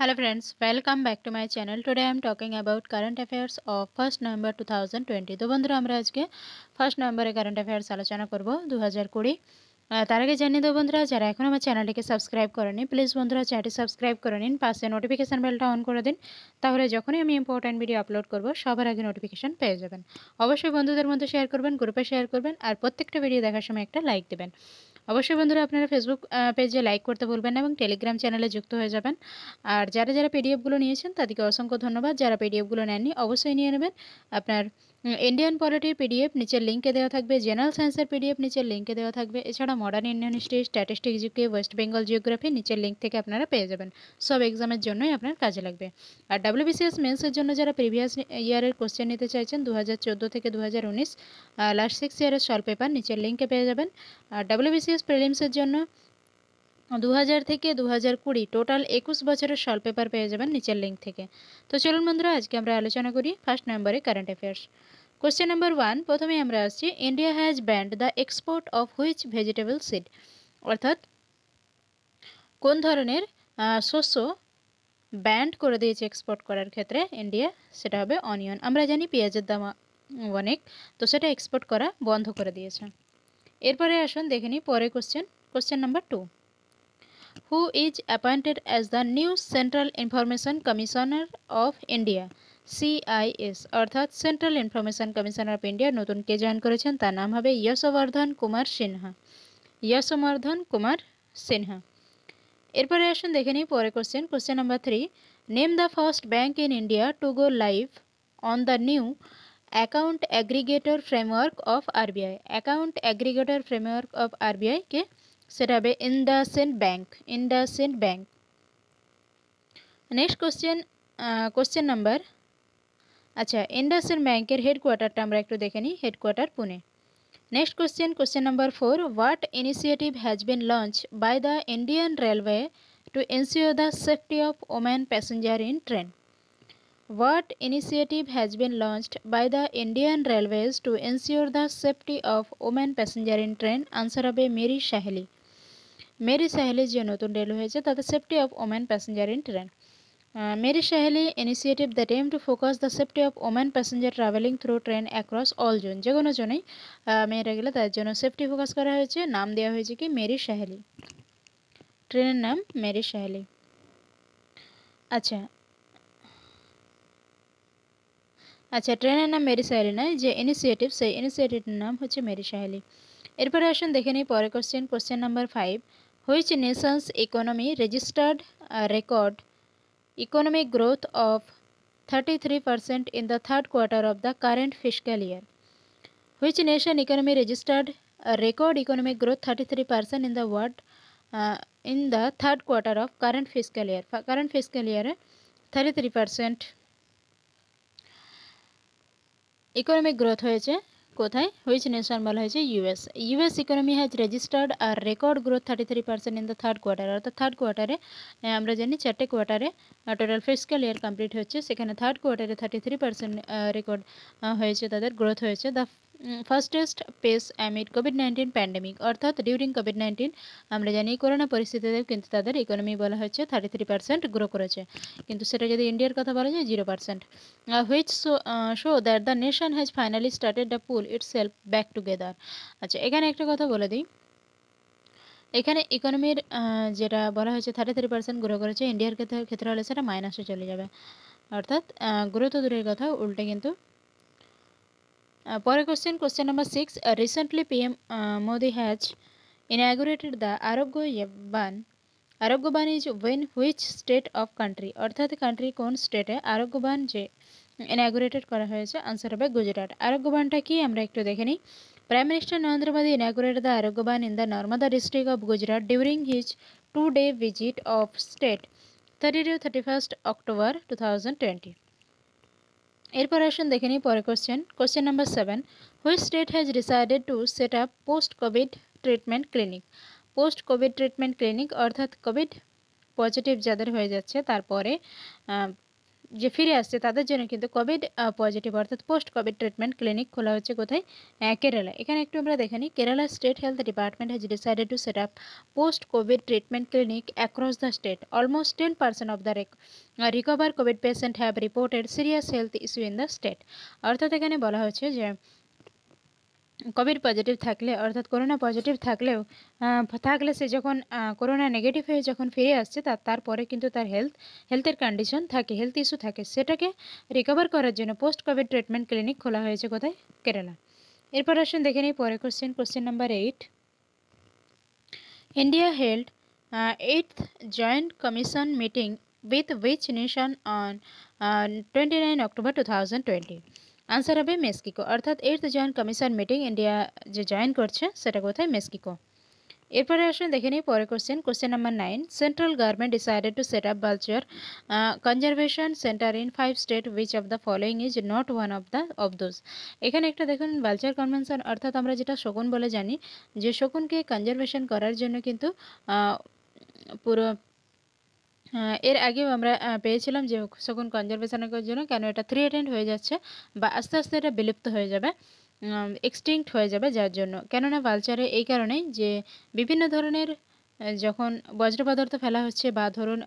Hello friends, welcome back to my channel. Today I am talking about current affairs of 1st November 2020. তো বন্ধুরা আমরা আজকে 1st নভেম্বরে current affairs আলোচনা করব 2020। তার আগে জানিয়ে দেবো বন্ধুরা যারা এখন আমার চ্যানেলটিকে সাবস্ক্রাইব করেনি প্লিজ বন্ধুরা চ্যানেলটি সাবস্ক্রাইব করে নিন, পাশে নোটিফিকেশান বেলটা অন করে দিন, তাহলে যখনই আমি ইম্পর্ট্যান্ট ভিডিও আপলোড করব সবার আগে নোটিফিকেশান পেয়ে যাবেন। অবশ্যই বন্ধুদের মধ্যে শেয়ার করবেন, গ্রুপে শেয়ার করবেন আর প্রত্যেকটা ভিডিও দেখার সময় একটা লাইক দেবেন। অবশ্যই বন্ধুরা আপনারা ফেসবুক পেজে লাইক করতে ভুলবেন না এবং টেলিগ্রাম চ্যানেলে যুক্ত হয়ে যাবেন। আর যারা যারা পিডিএফগুলো নিয়েছেন তাদেরকে অসংখ্য ধন্যবাদ। যারা পিডিএফগুলো নেননি অবশ্যই নিয়ে নেবেন। আপনার ইন্ডিয়ান পলিটির পিডিএফ নিচের লিঙ্কে দেওয়া থাকবে, জেনারেল সায়েন্সের পিডিএফ নিচের লিঙ্কে দেওয়া থাকবে, এছাড়া modern Indian history, statistics GK, West Bengal geography নিচের লিঙ্ক থেকে আপনারা পেয়ে যাবেন। সব এক্সামের জন্যই আপনার কাজে লাগবে। আর ডাব্লিউবিসিএস মেন্সের জন্য যারা প্রিভিয়াস ইয়ারের কোশ্চেন নিতে চাইছেন 2014 থেকে 2019 লাস্ট 6 ইয়ারের সলভ পেপার নিচের লিঙ্কে পেয়ে যাবেন। আর ডাব্লিউবিসিএস প্রিলিমসের জন্য 2000 থেকে 2020 টোটাল 21 বছরের সলভ পেপার পেয়ে যাবেন নিচের লিঙ্ক থেকে। তো চলুন বন্ধুরা আজকে আমরা আলোচনা করি 1st নভেম্বরে কারেন্ট অ্যাফেয়ার্স। কোশ্চেন নাম্বার 1 প্রথমে আমরা আসছি, India has band the export of which vegetable seed, অর্থাৎ কোন ধরনের শস্য ব্যান্ড করে দিয়েছে এক্সপোর্ট করার ক্ষেত্রে ইন্ডিয়া, সেটা হবে অনিয়ন। আমরা জানি পেঁয়াজের দাম অনেক, তো সেটা এক্সপোর্ট করা বন্ধ করে দিয়েছে। এরপরে আসুন দেখে নিই পরে question number 2, who is appointed as the new Central Information Commissioner of India CIS, অর্থাৎ central information commissioner of India নতুন কে জয়েন করেছেন, তার নাম হবে যশবর্ধন কুমার সিনহা। এরপরে আসুন দেখে নিই পরে question number 3, name the first bank in India to go live on the new account aggregator framework of RBI. Account aggregator framework of RBI কে, সেটা হবে IndusInd bank. Next question number, আচ্ছা ইন্ডাসইন্ড ব্যাংকের হেডকোয়ার্টারটা আমরা একটু দেখে নিই, headquarter Pune. Next question number 4, what initiative has been launch by the Indian railway to ensure the safety of women passenger in train. What initiative has been launched by the Indian Railways to ensure the safety of women passenger in train? Answer হবে মেরি সাহেলি। মেরি সাহেলি যে নতুন রেল হয়েছে তাতে safety of women passenger in train. Meri Saheli initiative that aim to focus the safety of women passenger travelling through train across all zone. যে কোনো জোনেই মেয়েরা গেলে তাদের জন্য সেফটি ফোকাস করা হয়েছে, নাম দেওয়া হয়েছে কি মেরি সাহেলি, ট্রেনের নাম মেরি সাহেলি। আচ্ছা ট্রেনের নাম মেরি সাহেলি নয়, যে ইনিশিয়েটিভ সেই ইনিশিয়েটিভের নাম হচ্ছে মেরি সাহেলি। এরপরে আসুন দেখে নিই পরে question number 5, which Nations economy registered record economic growth of 33% in the third quarter of the current fiscal year? Which nation economy registered a record economic growth 33% in the world in the third quarter of current fiscal year? Current fiscal year 33% economic growth হয়েছে কোথায়, which nation বলা হয়েছে US economy has registered a record growth 33% in the third quarter, অর্থাৎ third কোয়ার্টারে আমরা জানি 4টে কোয়ার্টারে total fiscal year complete হচ্ছে, সেখানে থার্ড কোয়ার্টারে 33% রেকর্ড হয়েছে, তাদের গ্রোথ হয়েছে। The fastest pace amid COVID-19 pandemic, অর্থাৎ ডিউরিং কোভিড-19 আমরা জানি করোনা পরিস্থিতিতেও কিন্তু তাদের ইকোনমি বলা হচ্ছে 33% গ্রো করেছে, কিন্তু সেটা যদি ইন্ডিয়ার কথা বলা যায় 0%। Which show that the nation has finally started the pool itself back together. আচ্ছা এখানে একটা কথা বলে দিই, এখানে ইকোনমির যেটা বলা হয়েছে 33% গ্রো করেছে, ইন্ডিয়ার ক্ষেত্রে হলে সেটা মাইনাসে চলে যাবে, অর্থাৎ গ্রো তো দূরের কথা উল্টে কিন্তু। পরের question number 6, recently PM Modi has inaugurated the Arogya Van is when which state of country, অর্থাৎ কান্ট্রি কোন স্টেটে আরোগ্যবান যে ইনাগুরেটেড করা হয়েছে, আনসার হবে গুজরাট। আরোগ্যবানটা কি আমরা একটু দেখে নিই। Prime minister Narendra Modi inaugurated the Arogya Van in the Narmada district of Gujarat during his 2-day visit of state 30 to 31 October 2020। এরপর আসুন দেখে নিই পরে question number 7, which state has decided to set up post Covid treatment clinic. Post Covid treatment clinic অর্থাৎ Covid positive যাদের হয়ে যাচ্ছে তারপরে যে ফিরে আসছে তাদের জন্য কিন্তু কোভিড পজিটিভ অর্থাৎ পোস্ট কোভিড ট্রিটমেন্ট ক্লিনিক খোলা হচ্ছে কোথায়? কেরালা। এখানে একটু আমরা দেখে নিই। Kerala state health department has decided to set up post Covid treatment clinic across the state. Almost 10% of the recover Covid patient have reported serious health issue in the state. অর্থাৎ এখানে বলা হচ্ছে যে কোভিড পজিটিভ থাকলে অর্থাৎ corona positive থাকলেও থাকলে সে যখন করোনা নেগেটিভ হয়ে যখন ফিরে আসছে তারপরে কিন্তু তার হেলথের কন্ডিশন থাকে, হেলথ ইস্যু থাকে, সেটাকে রিকভার করার জন্য পোস্ট কোভিড ট্রিটমেন্ট ক্লিনিক খোলা হয়েছে কোথায়? কেরালা। এরপর আসুন দেখে নিই পরে question number 8। India held 8th joint commission meeting with which nation on 29 October 2020? Answer হবে মেক্সিকো। অর্থাৎ 8th joint commission meeting India যে জয়েন করছে সেটা কোথায়? মেক্সিকো। এরপরে আসুন দেখে নিই পরে question number 9। Central government decided to set up vulture conservation centre in 5 state which of the following is not one of those. এখানে একটা দেখুন ভালচার কনভেনশন অর্থাৎ আমরা যেটা শকুন বলে জানি, যে শকুনকে কনজারভেশন করার জন্য কিন্তু পুরো এর আগেও আমরা পেয়েছিলাম যে শকুন কনজারভেশনের জন্য কেন এটা থ্রেটেন্ড হয়ে যাচ্ছে বা আস্তে আস্তে এটা বিলুপ্ত হয়ে যাবে, এক্সটিংক্ট হয়ে যাবে, যার জন্য কেননা ভালচারে এই কারণেই যে বিভিন্ন ধরনের যখন বজ্র পদার্থ ফেলা হচ্ছে বা ধরুন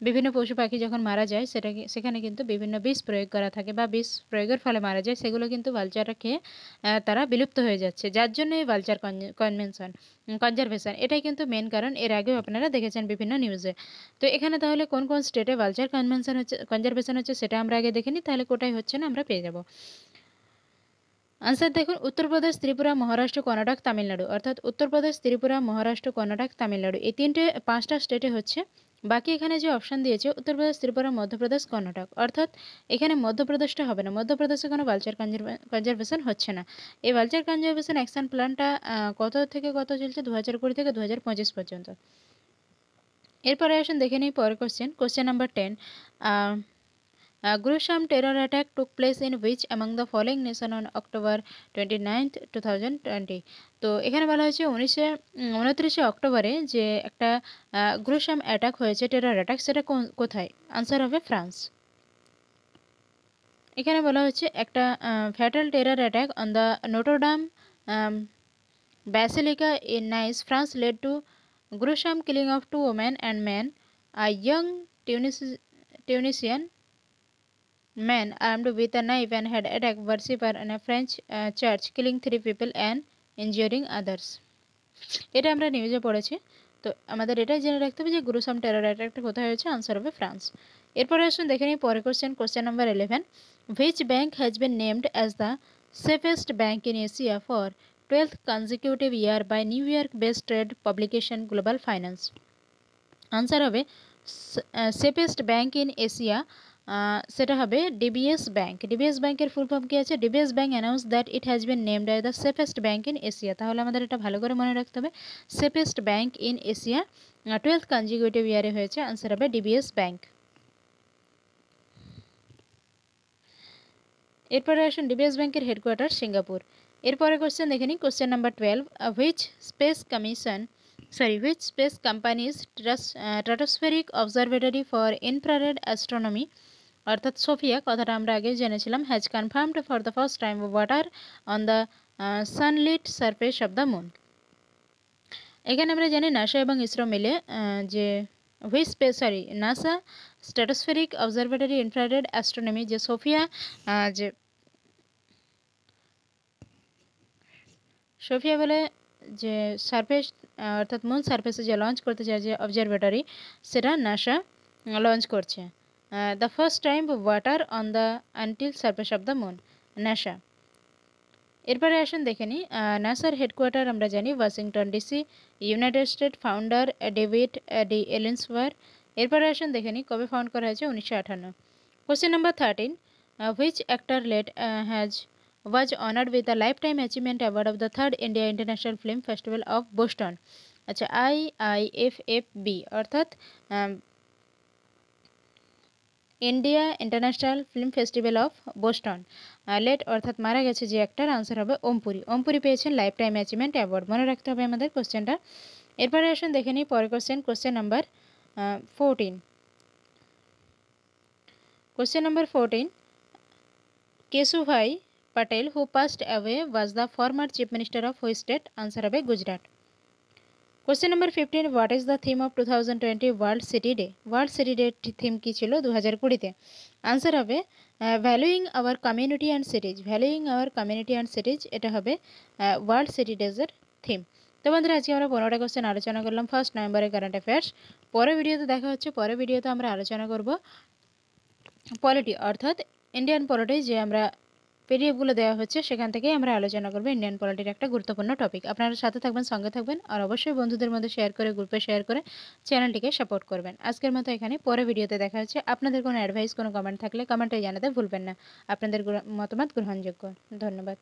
বিভিন্ন পশু পাখি যখন মারা যায় সেখানে কিন্তু বিভিন্ন বিষ প্রয়োগ করা থাকে বা বিষ প্রয়োগের ফলে মারা যায়, সেগুলো কিন্তু ভালচাররা খেয়ে তারা বিলুপ্ত হয়ে যাচ্ছে, যার জন্য এই ভালচার কনজারভেশন এটাই কিন্তু মেন কারণ। এর আগেও আপনারা দেখেছেন বিভিন্ন নিউজে। তো এখানে তাহলে কোন কোন স্টেটে ভালচার কনজারভেশন হচ্ছে সেটা আমরা আগে দেখে নিই, তাহলে কোটাই হচ্ছে না আমরা পেয়ে যাব। আনসার দেখুন উত্তরপ্রদেশ, ত্রিপুরা, মহারাষ্ট্র, কর্ণাটক, তামিলনাড়ু। অর্থাৎ উত্তরপ্রদেশ, ত্রিপুরা, মহারাষ্ট্র, কর্ণাটক, তামিলনাড়ু এই 5টা স্টেটে হচ্ছে। বাকি এখানে যে অপশান দিয়েছে উত্তরপ্রদেশ, ত্রিপুরা, মধ্যপ্রদেশ, কর্ণাটক, অর্থাৎ এখানে মধ্যপ্রদেশটা হবে না, মধ্যপ্রদেশে কোনো ভালচার কনজারভেশন হচ্ছে না। এই ভালচার কনজারভেশন অ্যাকশন প্ল্যানটা কত থেকে কত চলছে? 2020 থেকে 2025 পর্যন্ত। এরপরে আসুন দেখে নিই পরের question number 10। gruesome terror attack took place in which among the following nation on October 29, 2020? তো এখানে বলা হয়েছে 29 অক্টোবরে যে একটা গ্রুসাম অ্যাটাক হয়েছে, টেরর অ্যাটাক, সেটা কোথায়? আনসার হবে ফ্রান্স। এখানে বলা হচ্ছে একটা fatal terror attack on the Notre Dame Basilica in Nice, France led to gruesome killing of 2 women and men. A young Tunisian man armed with a knife and had attacked worshipper in a French church, killing 3 people and injuring others. এটা আমরা নিউজে পড়েছি। তো আমাদের এটাই জেনে রাখতে হবে যে গ্রুসাম টেরর অ্যাটাকটা কোথায় হয়েছে, আনসার হবে ফ্রান্স। এরপরে আসুন দেখে নিই পরের question number 11। Which bank has been named as the safest bank in Asia for 12th consecutive year by New York based trade publication Global Finance? Answer হবে সেফেস্ট ব্যাংক ইন এশিয়া, সেটা হবে DBS bank. DBS ব্যাংকের full form কী আছে? DBS bank announce that it has been named as the safest bank in Asia. তাহলে আমাদের এটা ভালো করে মনে রাখতে হবে, safest bank in Asia 12th consecutive ইয়ারে হয়েছে, আনসার হবে ডিবিএস ব্যাংক। এরপরে আসুন ডিবিএস ব্যাংকের হেডকোয়ার্টার সিঙ্গাপুর। এরপরে কোশ্চেন দেখে নিই question number 12। Which space companies stratospheric observatory for infrared astronomy, অর্থাৎ সোফিয়া কথাটা আমরা আগে জেনেছিলাম, has confirmed for the first time water on the sunlit surface of the moon. এখানে আমরা জানি নাসা এবং ইসরো মিলে যে NASA stratospheric observatory infrared astronomy যে সোফিয়া বলে যে সারফেস অর্থাৎ মুন সারফেসে যে লঞ্চ করতে চায় যে অবজারভেটরি, সেটা নাসা লঞ্চ করছে। The first time water on the until surface of the moon, NASA. এরপরে আসুন দেখে নিই নাসার হেডকোয়ার্টার আমরা জানি Washington DC, United State. Founder David D Eisenhower. এরপরে আসুন দেখে নিই কবে ফাউন্ড করা হয়েছে, 1958। Question number 13। Which actor was honored with the Lifetime Achievement Award of the 3rd India International Film Festival of Boston? আচ্ছা IIFFB অর্থাৎ India international film festival of Boston late অর্থাৎ মারা গেছে যে একটার, আনসার হবে ওমপুরি। ওমপুরি পেয়েছেন লাইফ টাইম অ্যাচিভমেন্ট অ্যাওয়ার্ড, মনে রাখতে হবে আমাদের কোশ্চেনটা। এরপরে আসুন দেখে নিই পরের question number 14। Question number 14. Kesubhai Patel, who passed away, was the former Chief Minister of which state? Answer হবে Gujarat. Question number 15. What is the theme of 2020 World City Day? World City Day theme কি ছিল 2020-তে? Answer হবে ভ্যালুইং our community and সিটিজ। ভ্যালুইং our community and সিটিজ, এটা হবে world city ডেজের theme. তো বন্ধুরা, আজকে আমরা 15টা কোশ্চেন আলোচনা করলাম 1 নভেম্বরের কারেন্ট অ্যাফেয়ার্স। পরের ভিডিওতে দেখা হচ্ছে। পরের ভিডিওতে আমরা আলোচনা করব পলিটি, অর্থাৎ ইন্ডিয়ান পলিটি, যে আমরা পিডিএফগুলো দেওয়া হচ্ছে সেখান থেকেই আমরা আলোচনা করব ইন্ডিয়ান পলিটির একটা গুরুত্বপূর্ণ টপিক। আপনারা সাথে থাকবেন, সঙ্গে থাকবেন, আর অবশ্যই বন্ধুদের মধ্যে শেয়ার করে, গ্রুপে শেয়ার করে চ্যানেলটিকে সাপোর্ট করবেন। আজকের মতো এখানে, পরে ভিডিওতে দেখা হচ্ছে। আপনাদের কোনো অ্যাডভাইস, কোনো কমেন্ট থাকলে কমেন্টে জানাতে ভুলবেন না। আপনাদের মতামত গ্রহণযোগ্য। ধন্যবাদ।